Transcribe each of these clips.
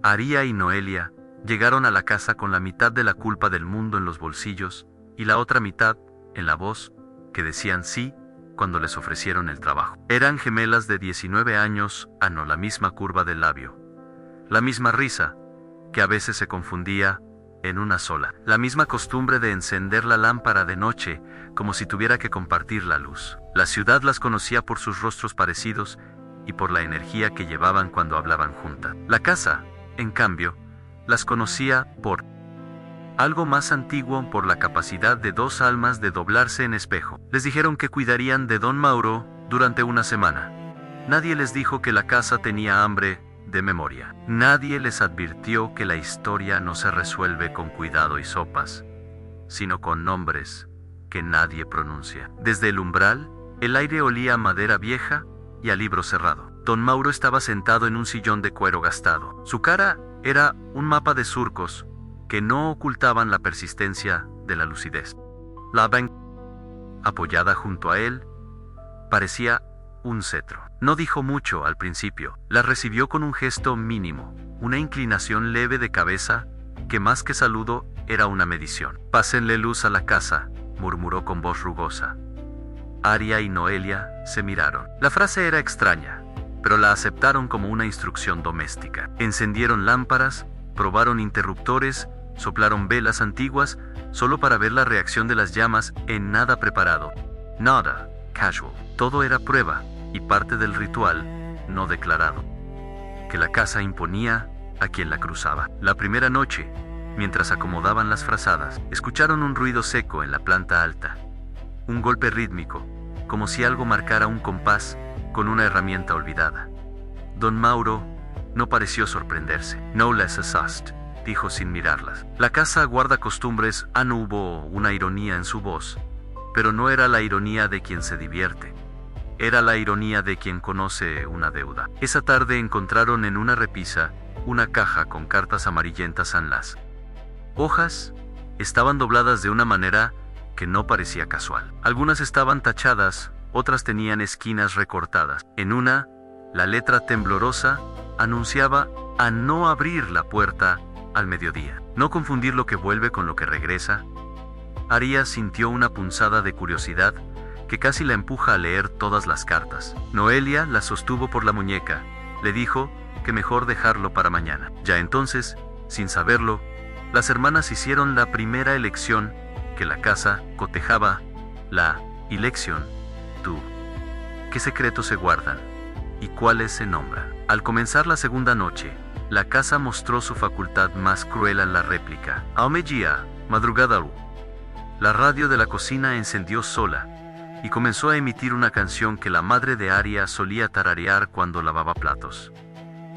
Aria y Noelia llegaron a la casa con la mitad de la culpa del mundo en los bolsillos y la otra mitad en la voz, que decían sí cuando les ofrecieron el trabajo. Eran gemelas de 19 años, la misma curva del labio, la misma risa, que a veces se confundía en una sola, la misma costumbre de encender la lámpara de noche como si tuviera que compartir la luz. La ciudad las conocía por sus rostros parecidos y por la energía que llevaban cuando hablaban juntas. La casa, en cambio, las conocía por algo más antiguo, por la capacidad de dos almas de doblarse en espejo. Les dijeron que cuidarían de Don Mauro durante una semana. Nadie les dijo que la casa tenía hambre de memoria. Nadie les advirtió que la historia no se resuelve con cuidado y sopas, sino con nombres que nadie pronuncia. Desde el umbral, el aire olía a madera vieja y a libro cerrado. Don Mauro estaba sentado en un sillón de cuero gastado. Su cara era un mapa de surcos que no ocultaban la persistencia de la lucidez. La banca, apoyada junto a él, parecía un cetro. No dijo mucho al principio. La recibió con un gesto mínimo, una inclinación leve de cabeza, que más que saludo era una medición. «Pásenle luz a la casa», murmuró con voz rugosa. Aria y Noelia se miraron. La frase era extraña, pero la aceptaron como una instrucción doméstica. Encendieron lámparas, probaron interruptores, soplaron velas antiguas, solo para ver la reacción de las llamas en nada preparado. Nada casual. Todo era prueba y parte del ritual no declarado, que la casa imponía a quien la cruzaba. La primera noche, mientras acomodaban las frazadas, escucharon un ruido seco en la planta alta. Un golpe rítmico, como si algo marcara un compás con una herramienta olvidada. Don Mauro no pareció sorprenderse. «No les asust», dijo sin mirarlas. La casa guarda costumbres. No hubo una ironía en su voz, pero no era la ironía de quien se divierte. Era la ironía de quien conoce una deuda. Esa tarde encontraron en una repisa una caja con cartas amarillentas en las hojas. Estaban dobladas de una manera que no parecía casual. Algunas estaban tachadas, otras tenían esquinas recortadas. En una, la letra temblorosa anunciaba a no abrir la puerta al mediodía. No confundir lo que vuelve con lo que regresa. Aria sintió una punzada de curiosidad que casi la empuja a leer todas las cartas. Noelia la sostuvo por la muñeca. Le dijo que mejor dejarlo para mañana. Ya entonces, sin saberlo, las hermanas hicieron la primera elección que la casa cotejaba, la elección. Tú. ¿Qué secretos se guardan? ¿Y cuáles se nombran? Al comenzar la segunda noche, la casa mostró su facultad más cruel en la réplica. Aomegia, madrugada. La radio de la cocina encendió sola y comenzó a emitir una canción que la madre de Aria solía tararear cuando lavaba platos.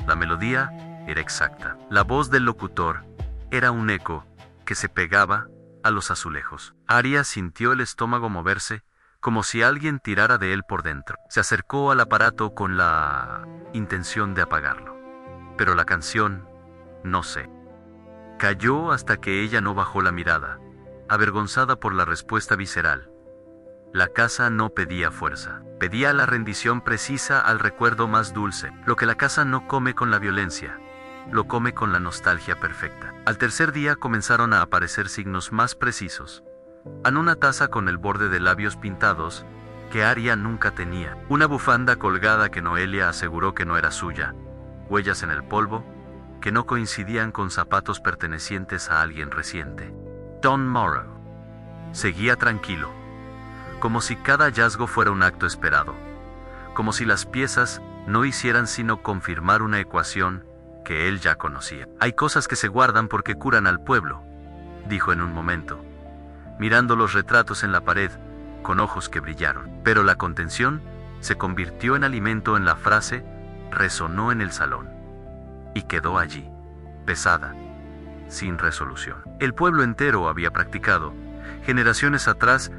La melodía era exacta. La voz del locutor era un eco que se pegaba a los azulejos. Aria sintió el estómago moverse, como si alguien tirara de él por dentro. Se acercó al aparato con la intención de apagarlo. Pero la canción, no sé, cayó hasta que ella no bajó la mirada, avergonzada por la respuesta visceral. La casa no pedía fuerza, pedía la rendición precisa al recuerdo más dulce. Lo que la casa no come con la violencia, lo come con la nostalgia perfecta. Al tercer día comenzaron a aparecer signos más precisos. En una taza con el borde de labios pintados, que Aria nunca tenía. Una bufanda colgada que Noelia aseguró que no era suya. Huellas en el polvo, que no coincidían con zapatos pertenecientes a alguien reciente. Don Mauro seguía tranquilo, como si cada hallazgo fuera un acto esperado, como si las piezas no hicieran sino confirmar una ecuación que él ya conocía. «Hay cosas que se guardan porque curan al pueblo», dijo en un momento, mirando los retratos en la pared con ojos que brillaron. Pero la contención se convirtió en alimento en la frase, resonó en el salón y quedó allí, pesada, sin resolución. El pueblo entero había practicado, generaciones atrás,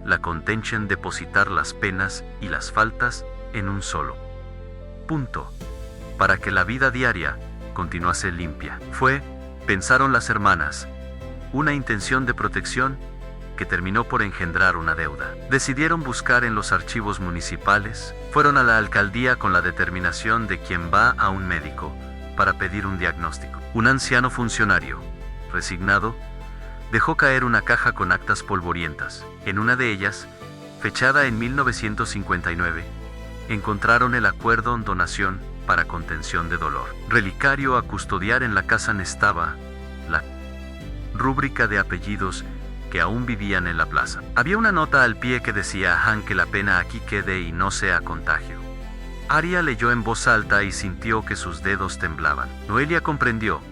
la contención, depositar las penas y las faltas en un solo punto, para que la vida diaria continuase limpia. Fue, pensaron las hermanas, una intención de protección que terminó por engendrar una deuda. Decidieron buscar en los archivos municipales, fueron a la alcaldía con la determinación de quien va a un médico, para pedir un diagnóstico. Un anciano funcionario, resignado, dejó caer una caja con actas polvorientas. En una de ellas, fechada en 1959, encontraron el acuerdo en donación para contención de dolor. Relicario a custodiar en la casa estaba la rúbrica de apellidos que aún vivían en la plaza. Había una nota al pie que decía: Han, que la pena aquí quede y no sea contagio. Aria leyó en voz alta y sintió que sus dedos temblaban. Noelia comprendió.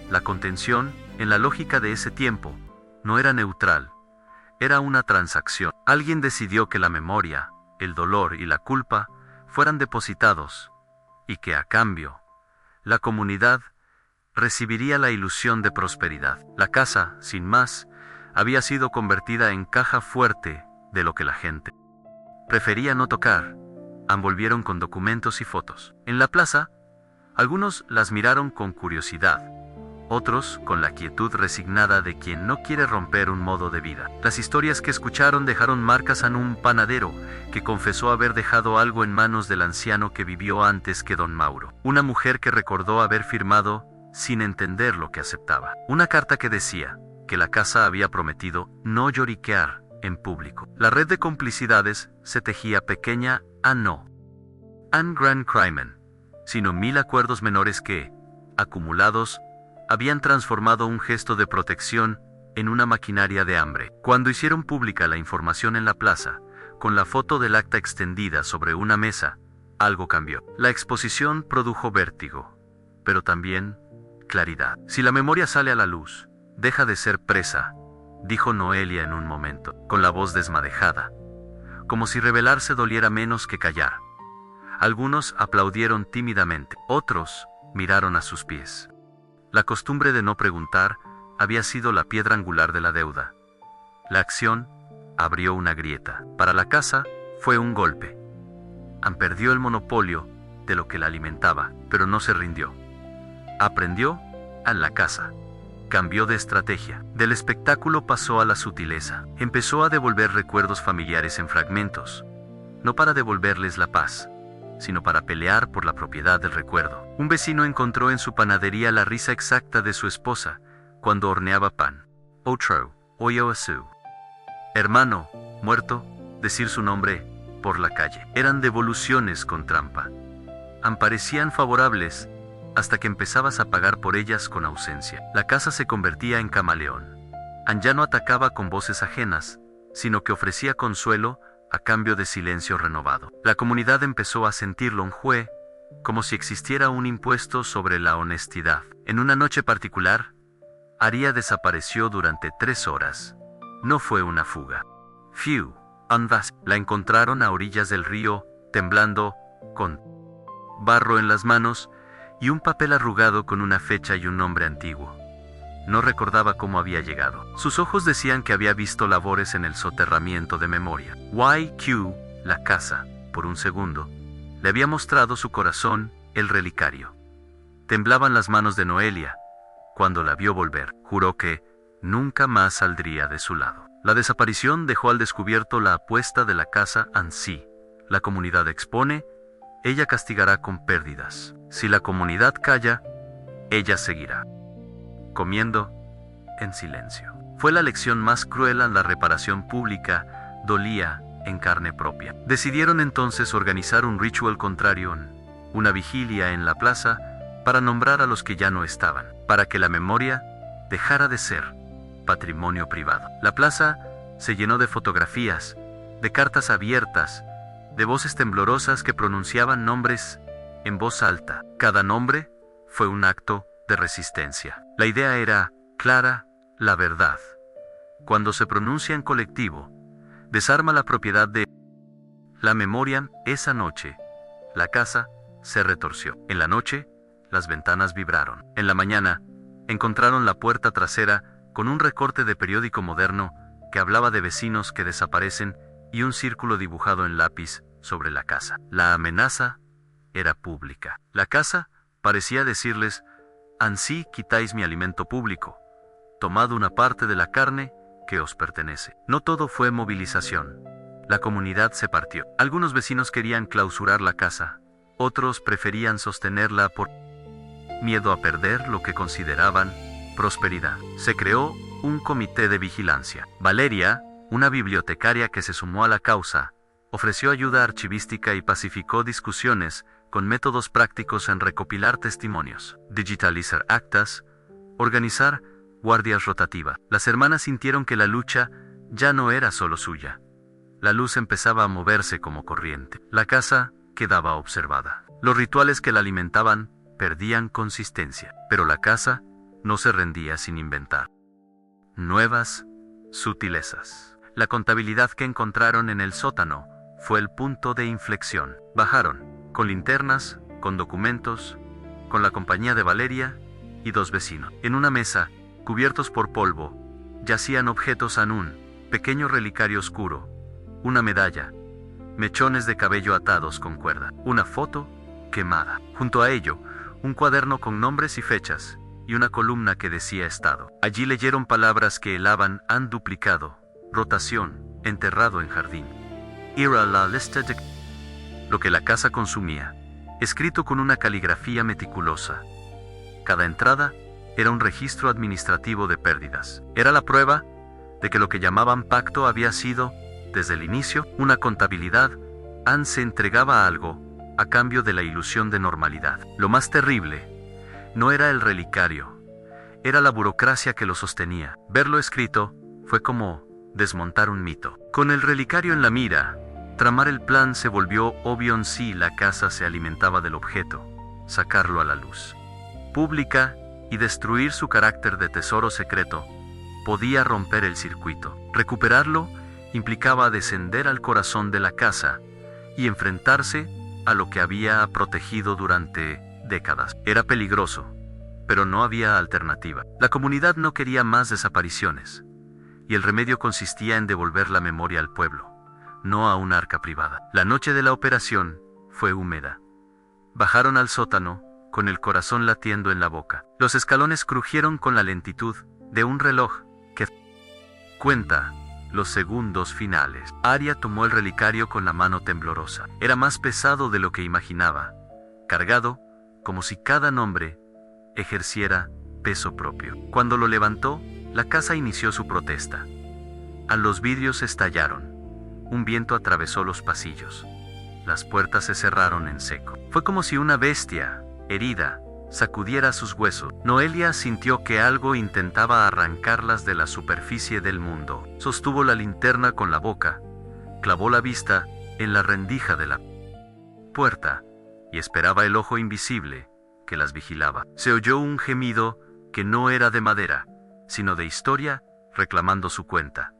La contención, en la lógica de ese tiempo, no era neutral. Era una transacción. Alguien decidió que la memoria, el dolor y la culpa fueran depositados, y que a cambio, la comunidad recibiría la ilusión de prosperidad. La casa, sin más, había sido convertida en caja fuerte de lo que la gente prefería no tocar. Envolvieron con documentos y fotos. En la plaza, algunos las miraron con curiosidad, otros con la quietud resignada de quien no quiere romper un modo de vida. Las historias que escucharon dejaron marcas en un panadero que confesó haber dejado algo en manos del anciano que vivió antes que don Mauro. Una mujer que recordó haber firmado sin entender lo que aceptaba. Una carta que decía que la casa había prometido no lloriquear en público. La red de complicidades se tejía pequeña a no un gran crimen, sino 1000 acuerdos menores que, acumulados, habían transformado un gesto de protección en una maquinaria de hambre. Cuando hicieron pública la información en la plaza, con la foto del acta extendida sobre una mesa, algo cambió. La exposición produjo vértigo, pero también claridad. Si la memoria sale a la luz, deja de ser presa, dijo Noelia en un momento, con la voz desmadejada, como si revelarse doliera menos que callar. Algunos aplaudieron tímidamente, otros miraron a sus pies. La costumbre de no preguntar había sido la piedra angular de la deuda. La acción abrió una grieta. Para la casa fue un golpe. Ann perdió el monopolio de lo que la alimentaba, pero no se rindió. Aprendió en la casa. Cambió de estrategia. Del espectáculo pasó a la sutileza. Empezó a devolver recuerdos familiares en fragmentos, no para devolverles la paz, sino para pelear por la propiedad del recuerdo. Un vecino encontró en su panadería la risa exacta de su esposa cuando horneaba pan. Otro, oyó a su hermano, muerto, decir su nombre por la calle. Eran devoluciones con trampa. Parecían favorables hasta que empezabas a pagar por ellas con ausencia. La casa se convertía en camaleón. Ann ya no atacaba con voces ajenas, sino que ofrecía consuelo a cambio de silencio renovado. La comunidad empezó a sentirlo un juez, como si existiera un impuesto sobre la honestidad. En una noche particular, Aria desapareció durante 3 horas. No fue una fuga. Phew, Anvas. La encontraron a orillas del río, temblando, con barro en las manos y un papel arrugado con una fecha y un nombre antiguo. No recordaba cómo había llegado. Sus ojos decían que había visto labores en el soterramiento de memoria. YQ, la casa, por un segundo, le había mostrado su corazón, el relicario. Temblaban las manos de Noelia cuando la vio volver. Juró que nunca más saldría de su lado. La desaparición dejó al descubierto la apuesta de la casa Ansi. La comunidad expone, ella castigará con pérdidas. Si la comunidad calla, ella seguirá comiendo en silencio. Fue la lección más cruel en la reparación pública, dolía en carne propia. Decidieron entonces organizar un ritual contrario, una vigilia en la plaza, para nombrar a los que ya no estaban, para que la memoria dejara de ser patrimonio privado. La plaza se llenó de fotografías, de cartas abiertas, de voces temblorosas que pronunciaban nombres en voz alta. Cada nombre fue un acto de resistencia. La idea era clara: la verdad, cuando se pronuncia en colectivo, desarma la propiedad de la memoria. Esa noche, la casa se retorció. En la noche, las ventanas vibraron. En la mañana, encontraron la puerta trasera con un recorte de periódico moderno que hablaba de vecinos que desaparecen y un círculo dibujado en lápiz sobre la casa. La amenaza era pública. La casa parecía decirles: Ansí quitáis mi alimento público, tomad una parte de la carne que os pertenece. No todo fue movilización. La comunidad se partió. Algunos vecinos querían clausurar la casa, otros preferían sostenerla por miedo a perder lo que consideraban prosperidad. Se creó un comité de vigilancia. Valeria, una bibliotecaria que se sumó a la causa, ofreció ayuda archivística y pacificó discusiones con métodos prácticos en recopilar testimonios, digitalizar actas, organizar guardias rotativas. Las hermanas sintieron que la lucha ya no era solo suya. La luz empezaba a moverse como corriente. La casa quedaba observada. Los rituales que la alimentaban perdían consistencia, pero la casa no se rendía sin inventar nuevas sutilezas. La contabilidad que encontraron en el sótano fue el punto de inflexión. Bajaron, con linternas, con documentos, con la compañía de Valeria y 2 vecinos. En una mesa, cubiertos por polvo, yacían objetos anún, pequeño relicario oscuro, una medalla, mechones de cabello atados con cuerda, una foto quemada. Junto a ello, un cuaderno con nombres y fechas, y una columna que decía estado. Allí leyeron palabras que helaban han duplicado, rotación, enterrado en jardín. Era la lista de lo que la casa consumía, escrito con una caligrafía meticulosa. Cada entrada era un registro administrativo de pérdidas. Era la prueba de que lo que llamaban pacto había sido, desde el inicio, una contabilidad. Anne se entregaba a algo, a cambio de la ilusión de normalidad. Lo más terrible no era el relicario, era la burocracia que lo sostenía. Verlo escrito fue como desmontar un mito. Con el relicario en la mira, tramar el plan se volvió obvio en sí. La casa se alimentaba del objeto, sacarlo a la luz pública y destruir su carácter de tesoro secreto podía romper el circuito. Recuperarlo implicaba descender al corazón de la casa y enfrentarse a lo que había protegido durante décadas. Era peligroso, pero no había alternativa. La comunidad no quería más desapariciones, y el remedio consistía en devolver la memoria al pueblo, no a un arca privada. La noche de la operación fue húmeda. Bajaron al sótano, con el corazón latiendo en la boca. Los escalones crujieron con la lentitud de un reloj que cuenta los segundos finales. Aria tomó el relicario con la mano temblorosa. Era más pesado de lo que imaginaba, cargado como si cada nombre ejerciera peso propio. Cuando lo levantó, la casa inició su protesta. Los vidrios estallaron. Un viento atravesó los pasillos. Las puertas se cerraron en seco. Fue como si una bestia, herida, sacudiera sus huesos. Noelia sintió que algo intentaba arrancarlas de la superficie del mundo. Sostuvo la linterna con la boca, clavó la vista en la rendija de la puerta y esperaba el ojo invisible que las vigilaba. Se oyó un gemido que no era de madera, sino de historia, reclamando su cuenta.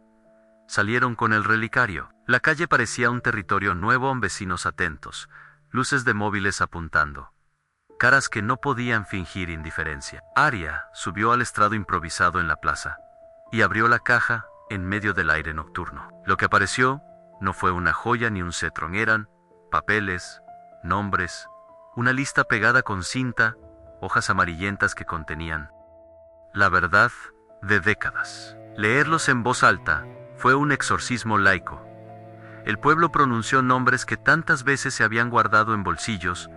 Salieron con el relicario. La calle parecía un territorio nuevo con vecinos atentos, luces de móviles apuntando, caras que no podían fingir indiferencia. Aria subió al estrado improvisado en la plaza y abrió la caja en medio del aire nocturno. Lo que apareció no fue una joya ni un cetro, eran papeles, nombres, una lista pegada con cinta, hojas amarillentas que contenían la verdad de décadas. Leerlos en voz alta fue un exorcismo laico. El pueblo pronunció nombres que tantas veces se habían guardado en bolsillos,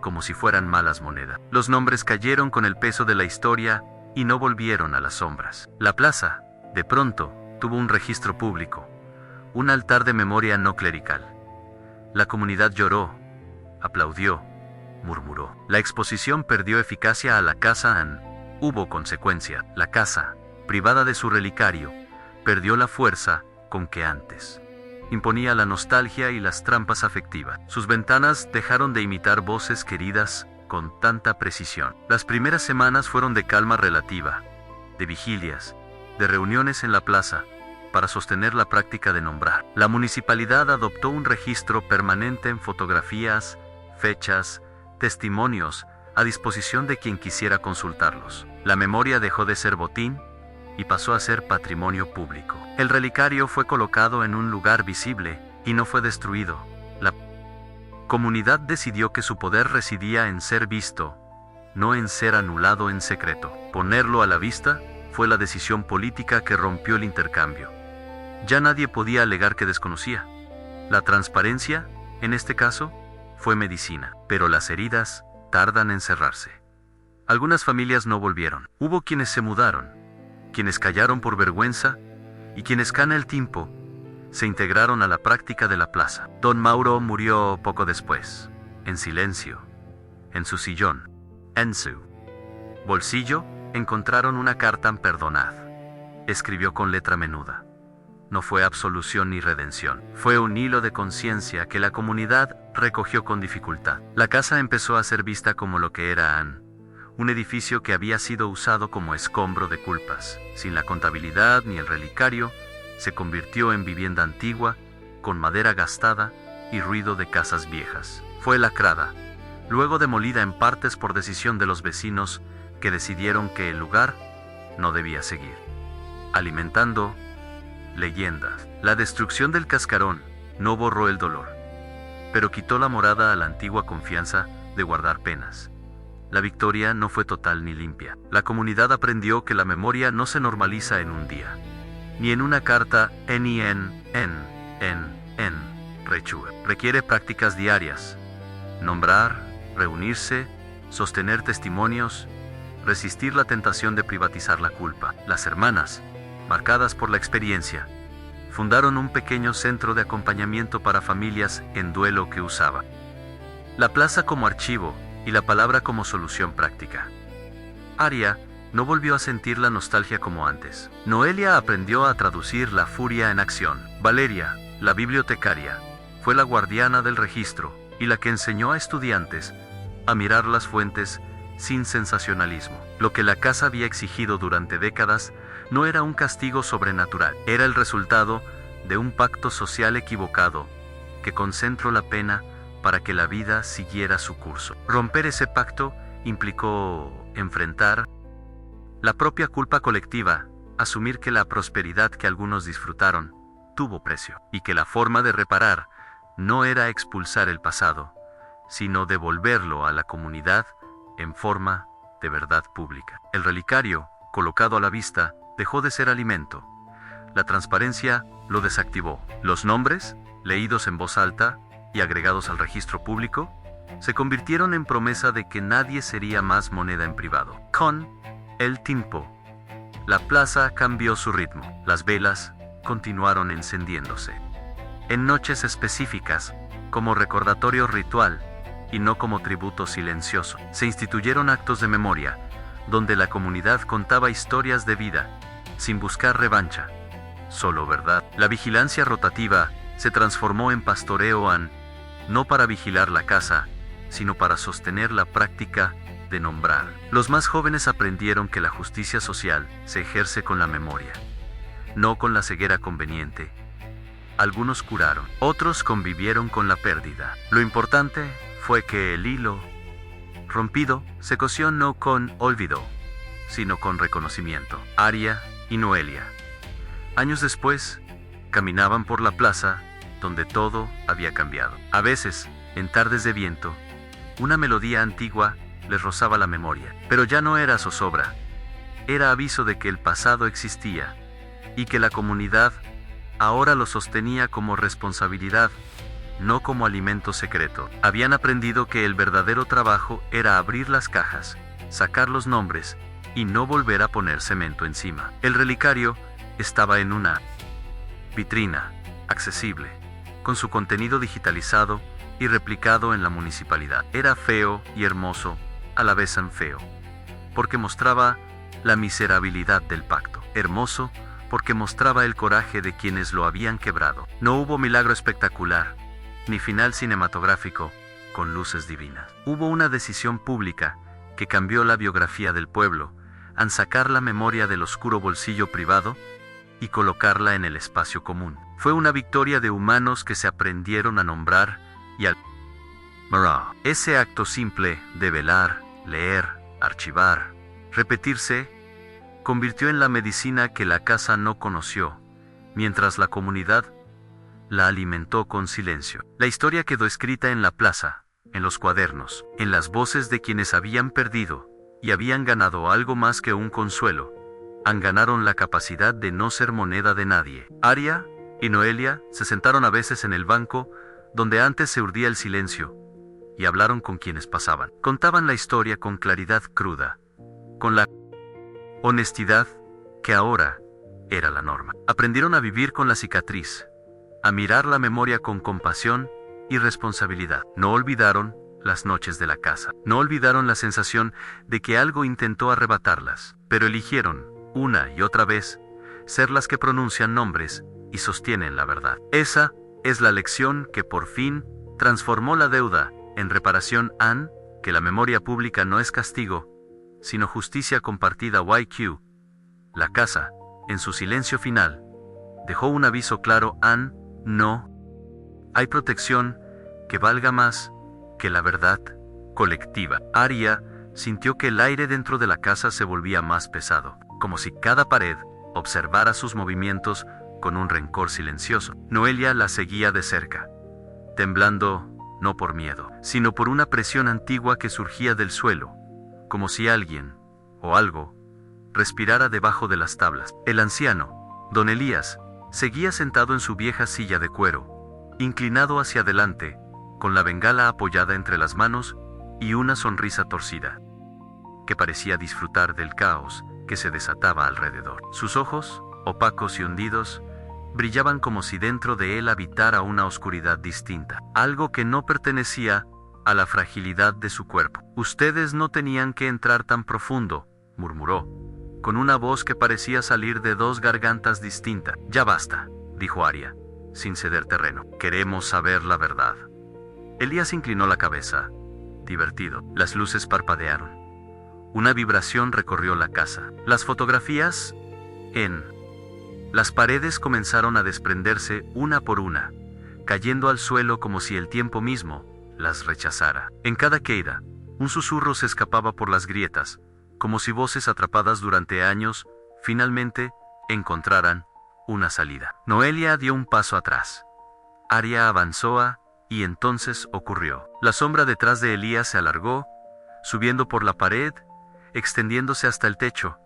como si fueran malas monedas. Los nombres cayeron con el peso de la historia y no volvieron a las sombras. La plaza, de pronto, tuvo un registro público, un altar de memoria no clerical. La comunidad lloró, aplaudió, murmuró. La exposición perdió eficacia a la casa Anne. Hubo consecuencia. La casa, privada de su relicario, perdió la fuerza con que antes imponía la nostalgia y las trampas afectivas. Sus ventanas dejaron de imitar voces queridas con tanta precisión. Las primeras semanas fueron de calma relativa, de vigilias, de reuniones en la plaza, para sostener la práctica de nombrar. La municipalidad adoptó un registro permanente en fotografías, fechas, testimonios, a disposición de quien quisiera consultarlos. La memoria dejó de ser botín y pasó a ser patrimonio público. El relicario fue colocado en un lugar visible y no fue destruido. La comunidad decidió que su poder residía en ser visto, no en ser anulado en secreto. Ponerlo a la vista fue la decisión política que rompió el intercambio. Ya nadie podía alegar que desconocía. La transparencia, en este caso, fue medicina, pero las heridas tardan en cerrarse. Algunas familias no volvieron. Hubo quienes se mudaron, quienes callaron por vergüenza y quienes cana el tiempo se integraron a la práctica de la plaza. Don Mauro murió poco después, en silencio, en su sillón. En su bolsillo encontraron una carta perdonad. Escribió con letra menuda. No fue absolución ni redención. Fue un hilo de conciencia que la comunidad recogió con dificultad. La casa empezó a ser vista como lo que era un edificio que había sido usado como escombro de culpas. Sin la contabilidad ni el relicario, se convirtió en vivienda antigua, con madera gastada y ruido de casas viejas. Fue lacrada, luego demolida en partes por decisión de los vecinos que decidieron que el lugar no debía seguir, alimentando leyendas. La destrucción del cascarón no borró el dolor, pero quitó la morada a la antigua confianza de guardar penas. La victoria no fue total ni limpia. La comunidad aprendió que la memoria no se normaliza en un día, ni en una carta rechua. Requiere prácticas diarias. Nombrar, reunirse, sostener testimonios, resistir la tentación de privatizar la culpa. Las hermanas, marcadas por la experiencia, fundaron un pequeño centro de acompañamiento para familias en duelo que usaba la plaza como archivo y la palabra como solución práctica. Aria no volvió a sentir la nostalgia como antes. Noelia aprendió a traducir la furia en acción. Valeria, la bibliotecaria, fue la guardiana del registro y la que enseñó a estudiantes a mirar las fuentes sin sensacionalismo. Lo que la casa había exigido durante décadas no era un castigo sobrenatural, era el resultado de un pacto social equivocado que concentró la pena para que la vida siguiera su curso. Romper ese pacto implicó enfrentar la propia culpa colectiva, asumir que la prosperidad que algunos disfrutaron tuvo precio, y que la forma de reparar no era expulsar el pasado, sino devolverlo a la comunidad en forma de verdad pública. El relicario, colocado a la vista, dejó de ser alimento. La transparencia lo desactivó. Los nombres, leídos en voz alta y agregados al registro público, se convirtieron en promesa de que nadie sería más moneda en privado. Con el tiempo, la plaza cambió su ritmo. Las velas continuaron encendiéndose. En noches específicas, como recordatorio ritual, y no como tributo silencioso. Se instituyeron actos de memoria, donde la comunidad contaba historias de vida, sin buscar revancha, solo verdad. La vigilancia rotativa se transformó en pastoreo no para vigilar la casa, sino para sostener la práctica de nombrar. Los más jóvenes aprendieron que la justicia social se ejerce con la memoria, no con la ceguera conveniente. Algunos curaron, otros convivieron con la pérdida. Lo importante fue que el hilo rompido se cosió no con olvido, sino con reconocimiento. Aria y Noelia, años después, caminaban por la plaza donde todo había cambiado. A veces, en tardes de viento, una melodía antigua les rozaba la memoria, pero ya no era zozobra, era aviso de que el pasado existía y que la comunidad ahora lo sostenía como responsabilidad, no como alimento secreto. Habían aprendido que el verdadero trabajo era abrir las cajas, sacar los nombres y no volver a poner cemento encima. El relicario estaba en una vitrina accesible, con su contenido digitalizado y replicado en la municipalidad. Era feo y hermoso, a la vez feo, porque mostraba la miserabilidad del pacto. Hermoso porque mostraba el coraje de quienes lo habían quebrado. No hubo milagro espectacular, ni final cinematográfico con luces divinas. Hubo una decisión pública que cambió la biografía del pueblo, al sacar la memoria del oscuro bolsillo privado y colocarla en el espacio común. Fue una victoria de humanos que se aprendieron a nombrar y al ese acto simple de velar, leer, archivar, repetirse, convirtió en la medicina que la casa no conoció, mientras la comunidad la alimentó con silencio. La historia quedó escrita en la plaza, en los cuadernos, en las voces de quienes habían perdido y habían ganado algo más que un consuelo. Ganaron la capacidad de no ser moneda de nadie. Aria y Noelia se sentaron a veces en el banco donde antes se urdía el silencio y hablaron con quienes pasaban. Contaban la historia con claridad cruda, con la honestidad que ahora era la norma. Aprendieron a vivir con la cicatriz, a mirar la memoria con compasión y responsabilidad. No olvidaron las noches de la casa. No olvidaron la sensación de que algo intentó arrebatarlas, pero eligieron, una y otra vez, ser las que pronuncian nombres y sostienen la verdad. Esa es la lección que por fin transformó la deuda en reparación. Que la memoria pública no es castigo, sino justicia compartida. YQ. La casa, en su silencio final, dejó un aviso claro. No hay protección que valga más que la verdad colectiva. Aria sintió que el aire dentro de la casa se volvía más pesado, como si cada pared observara sus movimientos con un rencor silencioso. Noelia la seguía de cerca, temblando no por miedo, sino por una presión antigua que surgía del suelo, como si alguien, o algo, respirara debajo de las tablas. El anciano, don Elías, seguía sentado en su vieja silla de cuero, inclinado hacia adelante, con la bengala apoyada entre las manos y una sonrisa torcida, que parecía disfrutar del caos que se desataba alrededor. Sus ojos, opacos y hundidos, brillaban como si dentro de él habitara una oscuridad distinta, algo que no pertenecía a la fragilidad de su cuerpo. Ustedes no tenían que entrar tan profundo, murmuró, con una voz que parecía salir de dos gargantas distintas. Ya basta, dijo Aria, sin ceder terreno. Queremos saber la verdad. Elías inclinó la cabeza, divertido. Las luces parpadearon. Una vibración recorrió la casa. Las fotografías en las paredes comenzaron a desprenderse una por una, cayendo al suelo como si el tiempo mismo las rechazara. En cada queda, un susurro se escapaba por las grietas, como si voces atrapadas durante años, finalmente, encontraran una salida. Noelia dio un paso atrás. Aria avanzó y entonces ocurrió. La sombra detrás de Elías se alargó, subiendo por la pared, extendiéndose hasta el techo,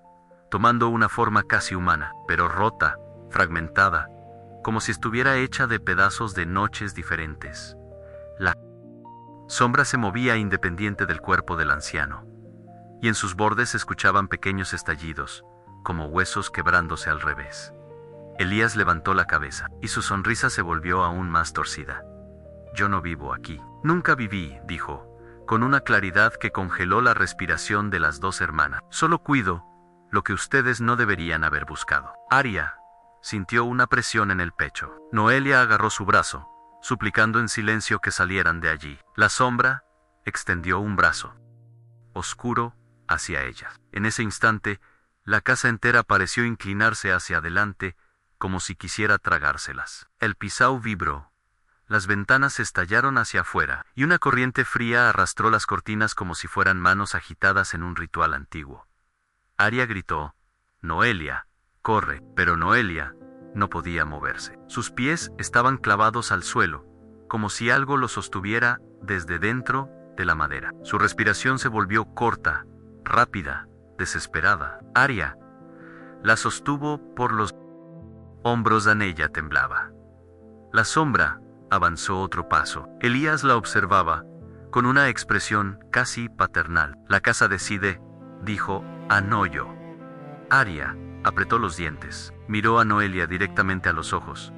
tomando una forma casi humana, pero rota, fragmentada, como si estuviera hecha de pedazos de noches diferentes. La sombra se movía independiente del cuerpo del anciano, y en sus bordes se escuchaban pequeños estallidos, como huesos quebrándose al revés. Elías levantó la cabeza, y su sonrisa se volvió aún más torcida. Yo no vivo aquí. Nunca viví, dijo, con una claridad que congeló la respiración de las dos hermanas. Solo cuido lo que ustedes no deberían haber buscado. Aria sintió una presión en el pecho. Noelia agarró su brazo, suplicando en silencio que salieran de allí. La sombra extendió un brazo oscuro hacia ella. En ese instante, la casa entera pareció inclinarse hacia adelante, como si quisiera tragárselas. El pisau vibró. Las ventanas estallaron hacia afuera, y una corriente fría arrastró las cortinas como si fueran manos agitadas en un ritual antiguo. Aria gritó, «Noelia, corre», pero Noelia no podía moverse. Sus pies estaban clavados al suelo, como si algo lo sostuviera desde dentro de la madera. Su respiración se volvió corta, rápida, desesperada. Aria la sostuvo por los hombros. Ella temblaba. La sombra avanzó otro paso. Elías la observaba, con una expresión casi paternal. «La casa decide», dijo, «no yo». Aria apretó los dientes. Miró a Noelia directamente a los ojos.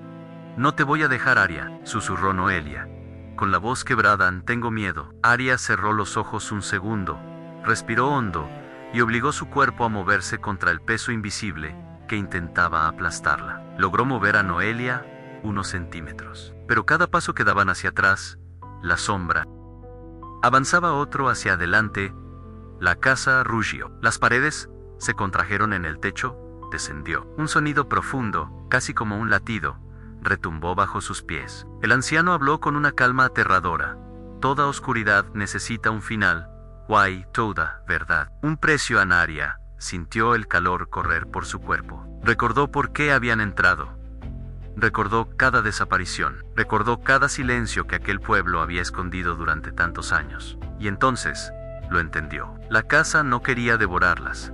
«No te voy a dejar, Aria», susurró Noelia, con la voz quebrada. «Tengo miedo». Aria cerró los ojos un segundo, respiró hondo, y obligó su cuerpo a moverse contra el peso invisible que intentaba aplastarla. Logró mover a Noelia unos centímetros. Pero cada paso que daban hacia atrás, la sombra avanzaba otro hacia adelante. La casa rugió. Las paredes se contrajeron en el techo, descendió. Un sonido profundo, casi como un latido, retumbó bajo sus pies. El anciano habló con una calma aterradora. «Toda oscuridad necesita un final. Toda verdad. Un precio». Aria sintió el calor correr por su cuerpo. Recordó por qué habían entrado. Recordó cada desaparición. Recordó cada silencio que aquel pueblo había escondido durante tantos años. Y entonces lo entendió. La casa no quería devorarlas.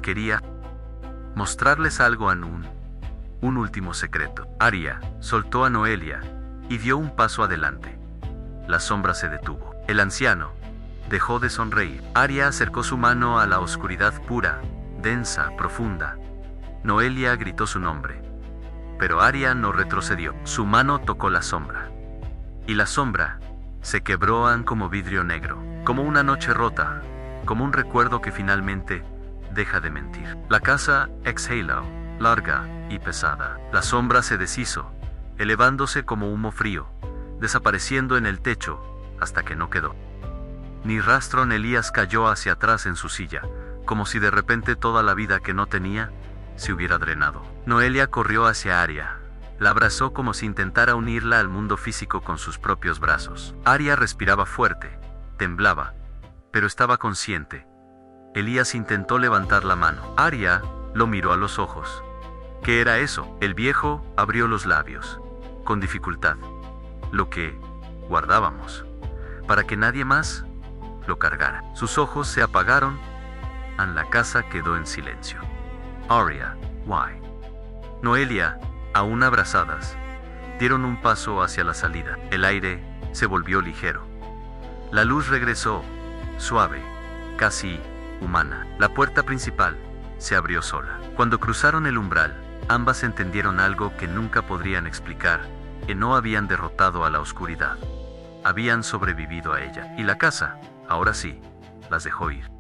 Quería mostrarles algo. Un último secreto. Aria soltó a Noelia y dio un paso adelante. La sombra se detuvo. El anciano, dejó de sonreír. Arya acercó su mano a la oscuridad pura, densa, profunda. Noelia gritó su nombre. Pero Arya no retrocedió. Su mano tocó la sombra. Y la sombra se quebró como vidrio negro, como una noche rota, como un recuerdo que finalmente deja de mentir. La casa exhaló, larga y pesada. La sombra se deshizo, elevándose como humo frío, desapareciendo en el techo hasta que no quedó ni rastro. Elías cayó hacia atrás en su silla, como si de repente toda la vida que no tenía se hubiera drenado. Noelia corrió hacia Arya. La abrazó como si intentara unirla al mundo físico con sus propios brazos. Arya respiraba fuerte, temblaba, pero estaba consciente. Elías intentó levantar la mano. Arya lo miró a los ojos. ¿Qué era eso? El viejo abrió los labios, con dificultad. Lo que guardábamos, para que nadie más lo cargara. Sus ojos se apagaron, y la casa quedó en silencio. Arya, why? Noelia, aún abrazadas, dieron un paso hacia la salida. El aire se volvió ligero. La luz regresó, suave, casi humana. La puerta principal se abrió sola. Cuando cruzaron el umbral, ambas entendieron algo que nunca podrían explicar, que no habían derrotado a la oscuridad. Habían sobrevivido a ella. Y la casa, ahora sí, las dejó ir.